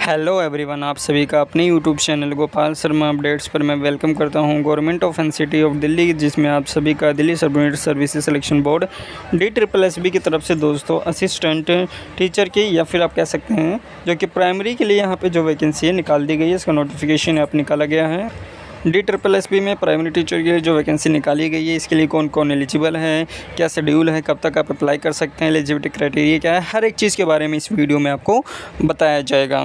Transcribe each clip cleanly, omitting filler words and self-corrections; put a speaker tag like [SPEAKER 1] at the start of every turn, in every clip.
[SPEAKER 1] Hello everyone, आप सभी का अपने YouTube channel Gopal Sharma updates पर मैं वेलकम करता हूं। Government of NCT of Delhi, जिसमें आप सभी का Delhi subordinate services selection board DSSB की तरफ से दोस्तों असिस्टेंट टीचर की या फिर आप कह सकते हैं जो कि प्राइमरी के लिए यहां पे जो वैकेंसी है निकाल दी गई है। इसका नोटिफिकेशन आप निकाला गया है। DSSB में प्राइमरी टीचर के लिए जो वैकेंसी निकाली गई है, इसके लिए कौन कौन एलिजिबल है, क्या शेड्यूल है, कब तक आप अप्लाई कर सकते हैं, एलिजिबिलिटी क्राइटेरिया क्या है, हर एक चीज़ के बारे में इस वीडियो में आपको बताया जाएगा।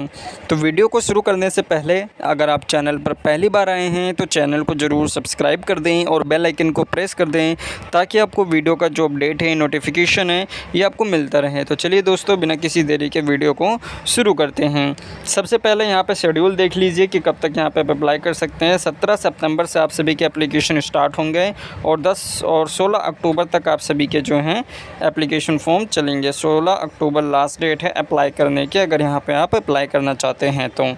[SPEAKER 1] तो वीडियो को शुरू करने से पहले अगर आप चैनल पर पहली बार आए हैं तो चैनल को ज़रूर सब्सक्राइब कर दें और बेल आइकन को प्रेस कर दें ताकि आपको वीडियो का जो अपडेट है, नोटिफिकेशन है, ये आपको मिलता रहे। तो चलिए दोस्तों, बिना किसी देरी के वीडियो को शुरू करते हैं। सबसे पहले यहाँ पर शेड्यूल देख लीजिए कि कब तक यहाँ पर अप्लाई कर सकते हैं। 17 सितंबर से आप सभी के एप्लीकेशन स्टार्ट होंगे और 10 और 16 अक्टूबर तक आप सभी के जो हैं एप्लीकेशन फॉर्म चलेंगे। 16 अक्टूबर लास्ट डेट है अप्लाई करने की, अगर यहाँ पे आप अप्लाई करना चाहते हैं तो।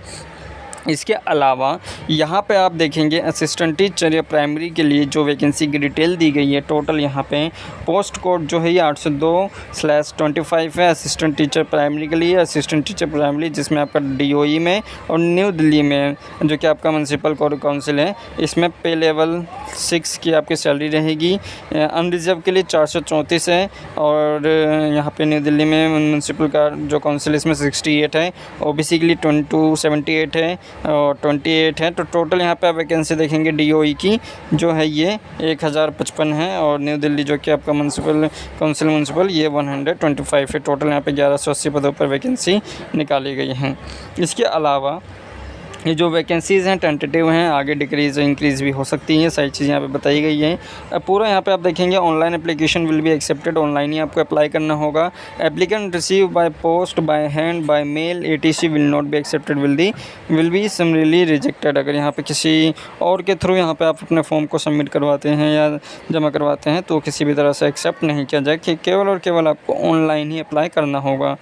[SPEAKER 1] इसके अलावा यहाँ पे आप देखेंगे असिस्टेंट टीचर या प्राइमरी के लिए जो वैकेंसी की डिटेल दी गई है। टोटल यहाँ पे पोस्ट कोड जो है ये 802/25 है असिस्टेंट टीचर प्राइमरी के लिए। असिस्टेंट टीचर प्राइमरी जिसमें आपका DOE में और न्यू दिल्ली में जो कि आपका म्यूनसिपल काउंसिल है, इसमें पे लेवल 6 की आपकी सैलरी रहेगी। अनरिजर्व के लिए 434 है और यहाँ पे न्यू दिल्ली में म्यूनसिपल का जो काउंसिल इसमें 68 है। OBC के लिए 278 है और 28 है। तो टोटल यहाँ पे आप वैकेंसी देखेंगे DOE की जो है ये 1055 है और न्यू दिल्ली जो कि आपका म्यूनसिपल काउंसिल म्यूनसिपल ये 125 है। टोटल यहाँ पे 1180 पदों पर वैकेंसी निकाली गई हैं। इसके अलावा ये जो वैकेंसीज़ हैं टेंटेटिव हैं, आगे डिक्रीज़ इंक्रीज़ भी हो सकती हैं। सारी चीज़ें यहाँ पे बताई गई हैं। अब पूरा यहाँ पे आप देखेंगे online application will be accepted, online ही आपको अप्लाई करना होगा। Applicant receive by post, by hand, by mail ETC will not be accepted, will be summarily rejected. अगर यहाँ पे किसी और के थ्रू यहाँ पे आप अपने फॉर्म को सबमिट करवाते हैं या जमा करवाते हैं तो किसी भी तरह से एक्सेप्ट नहीं किया जाए, कि केवल और केवल आपको ऑनलाइन ही अप्लाई करना होगा।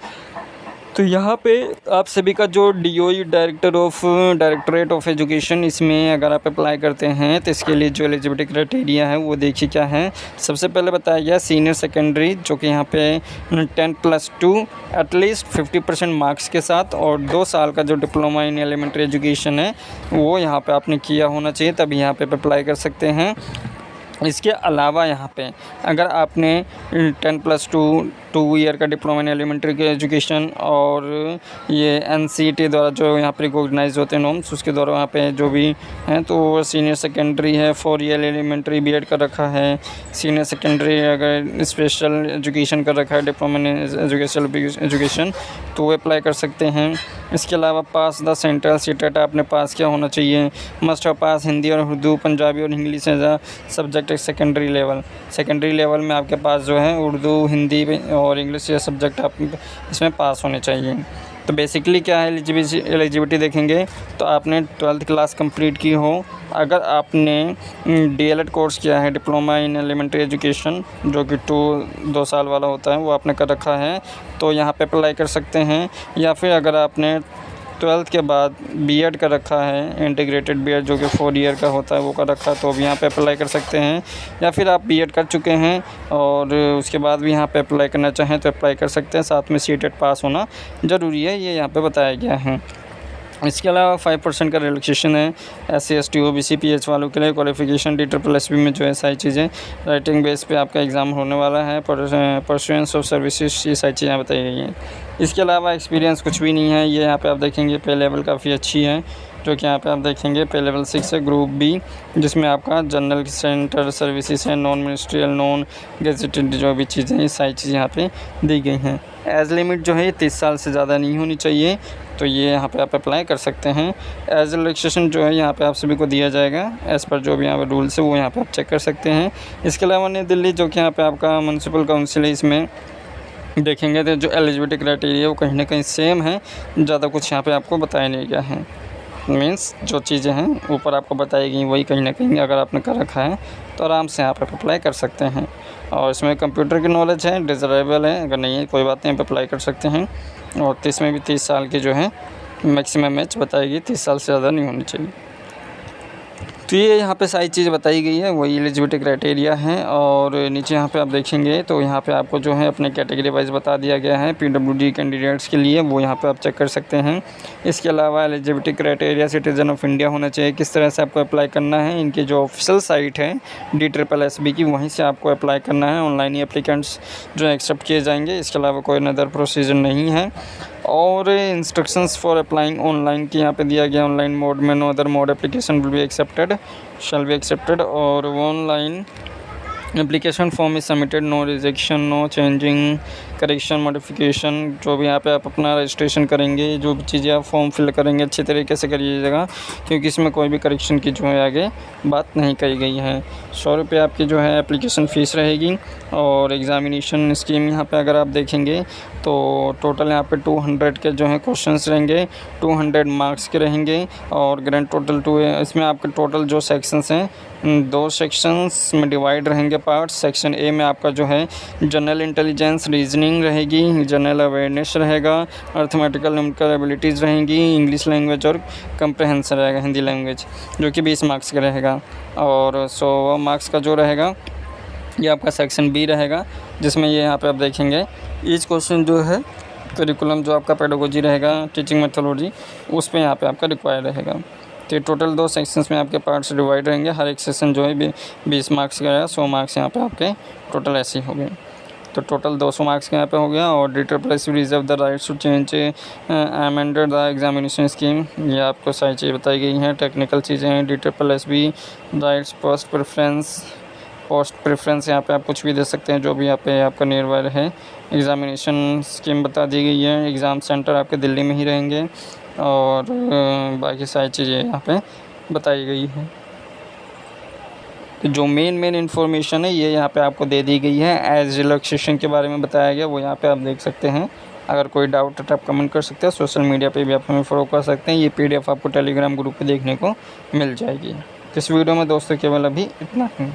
[SPEAKER 1] तो यहाँ पे आप सभी का जो DOE डायरेक्टरेट ऑफ एजुकेशन, इसमें अगर आप अप्लाई करते हैं तो इसके लिए जो एलिजिबिलिटी क्राइटेरिया है वो देखिए क्या है। सबसे पहले बताया गया सीनियर सेकेंडरी जो कि यहाँ पे 10+2 एटलीस्ट 50% मार्क्स के साथ और 2 साल का जो डिप्लोमा इन एलिमेंट्री एजुकेशन है वो यहाँ पे आपने किया होना चाहिए, तभी यहाँ पे अप्लाई कर सकते हैं। इसके अलावा यहाँ पे अगर आपने 10+2 2 ईयर का डिप्लोमा इन एलिमेंट्री के एजुकेशन और ये NCET द्वारा जो यहाँ पे रिकॉग्नाइज होते हैं नॉर्म्स, उसके द्वारा वहाँ पे जो भी हैं तो वो सीनियर सेकेंडरी है, 4 ईयर एलिमेंट्री B.Ed का रखा है। सीनियर सेकेंडरी अगर स्पेशल एजुकेशन का रखा है, डिप्लोमा इन एजुकेशन, तो वो अप्लाई कर सकते हैं। इसके अलावा पास द सेंट्रल सीटेट आपने पास किया होना चाहिए। मस्ट हैव पास हिंदी और उर्दू, पंजाबी और English as a subject secondary level में आपके पास जो है उर्दू, हिंदी और इंग्लिश ये सब्जेक्ट आप इसमें पास होने चाहिए। तो बेसिकली क्या है एलिजिबिलिटी देखेंगे तो आपने 12th क्लास कंप्लीट की हो, अगर आपने DLED कोर्स किया है डिप्लोमा इन एलिमेंट्री एजुकेशन जो कि 2 साल वाला होता है वो आपने कर रखा है तो यहाँ पे अप्लाई कर सकते हैं। या फिर अगर आपने 12th के बाद B.Ed का रखा है, इंटीग्रेटेड B.Ed जो कि 4 ईयर का होता है वो कर रखा है तो भी यहाँ पे अप्लाई कर सकते हैं। या फिर आप B.Ed कर चुके हैं और उसके बाद भी यहाँ पे अप्लाई करना चाहें तो अप्लाई कर सकते हैं। साथ में CTET पास होना ज़रूरी है, ये यहाँ पे बताया गया है। इसके अलावा 5% का रिलैक्सेशन है SC ST OBC PH वालों के लिए। क्वालिफिकेशन DSSB में जो है सारी चीज़ें राइटिंग बेस पे आपका एग्ज़ाम होने वाला है। परसुएंस ऑफ सर्विसेज ये सारी चीज़ें बताई गई हैं। इसके अलावा एक्सपीरियंस कुछ भी नहीं है। ये यहाँ पे आप देखेंगे पे लेवल काफ़ी अच्छी है जो कि यहाँ पे आप देखेंगे पे लेवल 6 है ग्रुप B, जिसमें आपका जनरल सेंटर सर्विसेज है, नॉन मिनिस्ट्रियल, नॉन गेजेटेड जो भी चीज़ें ये सारी चीज़ें यहाँ पे दी गई हैं। एज लिमिट जो है 30 साल से ज़्यादा नहीं होनी चाहिए, तो ये यहाँ पे आप अप्लाई कर सकते हैं। एज रिलैक्सेशन जो है यहाँ पे आप सभी को दिया जाएगा एज़ पर जो भी यहाँ पे रूल्स है वो यहाँ पे आप चेक कर सकते हैं। इसके अलावा नई दिल्ली जो कि यहाँ पे आपका म्यूनसिपल काउंसिल है, इसमें देखेंगे तो जो एलिजिबिलिटी क्राइटेरिया वो कहीं ना कहीं सेम है, ज़्यादा कुछ यहाँ पे आपको बताया नहीं गया है। मीन्स जो चीज़ें हैं ऊपर आपको बताई गई वही कहीं ना कहीं अगर आपने कर रखा है तो आराम से यहाँ पे अप्लाई कर सकते हैं। और इसमें कंप्यूटर की नॉलेज है, डिज़रेबल है, अगर नहीं है कोई बात नहीं, यहाँ पे अप्लाई कर सकते हैं। और इसमें भी 30 साल की जो है मैक्सिमम एज बताएगी, 30 साल से ज़्यादा नहीं होनी चाहिए। तो ये यहाँ पे सारी चीज़ बताई गई है, वही एलिजिबिलिटी क्राइटेरिया है। और नीचे यहाँ पे आप देखेंगे तो यहाँ पे आपको जो है अपने कैटेगरी वाइज बता दिया गया है पीडब्ल्यूडी कैंडिडेट्स के लिए, वो यहाँ पे आप चेक कर सकते हैं। इसके अलावा eligibility criteria citizen of India होना चाहिए, किस तरह से आपको अप्लाई करना है। इनकी जो ऑफिशियल साइट है DSSB की, वहीं से आपको अप्लाई करना है। ऑनलाइन ही एप्लीकेंट्स जो एक्सेप्ट किए जाएंगे, इसके अलावा कोई अदर प्रोसीजर नहीं है। और इंस्ट्रक्शंस फॉर अप्लाइंग ऑनलाइन की यहाँ पे दिया गया, ऑनलाइन मोड में no other mode application will be accepted shall be accepted. और online application form is submitted, no rejection, no changing, correction, modification. जो भी यहाँ पे आप अपना रजिस्ट्रेशन करेंगे, जो भी चीज़ें आप फॉर्म फिल करेंगे अच्छे तरीके से करिएगा, क्योंकि इसमें कोई भी करेक्शन की जो है आगे बात नहीं कही गई है। 100 रुपये आपकी जो है एप्लीकेशन फ़ीस रहेगी। और एग्ज़ामिनेशन स्कीम यहाँ पे अगर आप देखेंगे तो टोटल यहाँ पे 200 के जो है क्वेश्चंस रहेंगे, 200 मार्क्स के रहेंगे। और ग्रैंड टोटल इसमें आपके टोटल जो सेक्शंस हैं 2 सेक्शंस में डिवाइड रहेंगे पार्ट्स। सेक्शन ए में आपका जो है जनरल इंटेलिजेंस, रीजनिंग रहेगी, जनरल अवेयरनेस रहेगा, अर्थमेटिकल न्यूमेरिकल एबिलिटीज़ रहेंगी, इंग्लिश लैंग्वेज और कंप्रहेंशन रहेगा हिंदी लैंग्वेज, जो कि 20 मार्क्स का रहेगा। और 100 मार्क्स का जो रहेगा ये आपका सेक्शन बी रहेगा, जिसमें ये यहाँ पे आप देखेंगे ईच क्वेश्चन जो है करिकुलम जो आपका पेडागोजी रहेगा, टीचिंग मेथोडोलॉजी, उस पे यहाँ पे आपका रिक्वायर रहेगा। तो टोटल 2 सेक्शंस में आपके पार्ट्स डिवाइड रहेंगे। हर एक सेक्शन जो है 20 मार्क्स का है, 100 मार्क्स यहाँ पे आपके टोटल ऐसे ही हो गए। तो टोटल 200 मार्क्स के यहाँ पे हो गया। और DSSB reserve the rights to change amended the examination scheme, ये आपको सारी चीज़ें बताई गई हैं, टेक्निकल चीज़ें हैं। DSSB राइट्स पोस्ट प्रेफरेंस यहाँ पे आप कुछ भी दे सकते हैं, जो भी यहाँ पे आपका नियर है। एग्ज़ामिनेशन स्कीम बता दी गई है, एग्ज़ाम सेंटर आपके दिल्ली में ही रहेंगे। और बाकी सारी चीज़ें यहाँ पे बताई गई है। तो जो मेन इन्फॉर्मेशन है ये यहाँ पे आपको दे दी गई है। एज रिलैक्सेशन के बारे में बताया गया, वो यहाँ पे आप देख सकते हैं। अगर कोई डाउट है तो आप कमेंट कर सकते हैं। सोशल मीडिया पे भी आप हमें फॉलो कर सकते हैं। ये PDF आपको टेलीग्राम ग्रुप पे देखने को मिल जाएगी। इस वीडियो में दोस्तों केवल अभी इतना ही।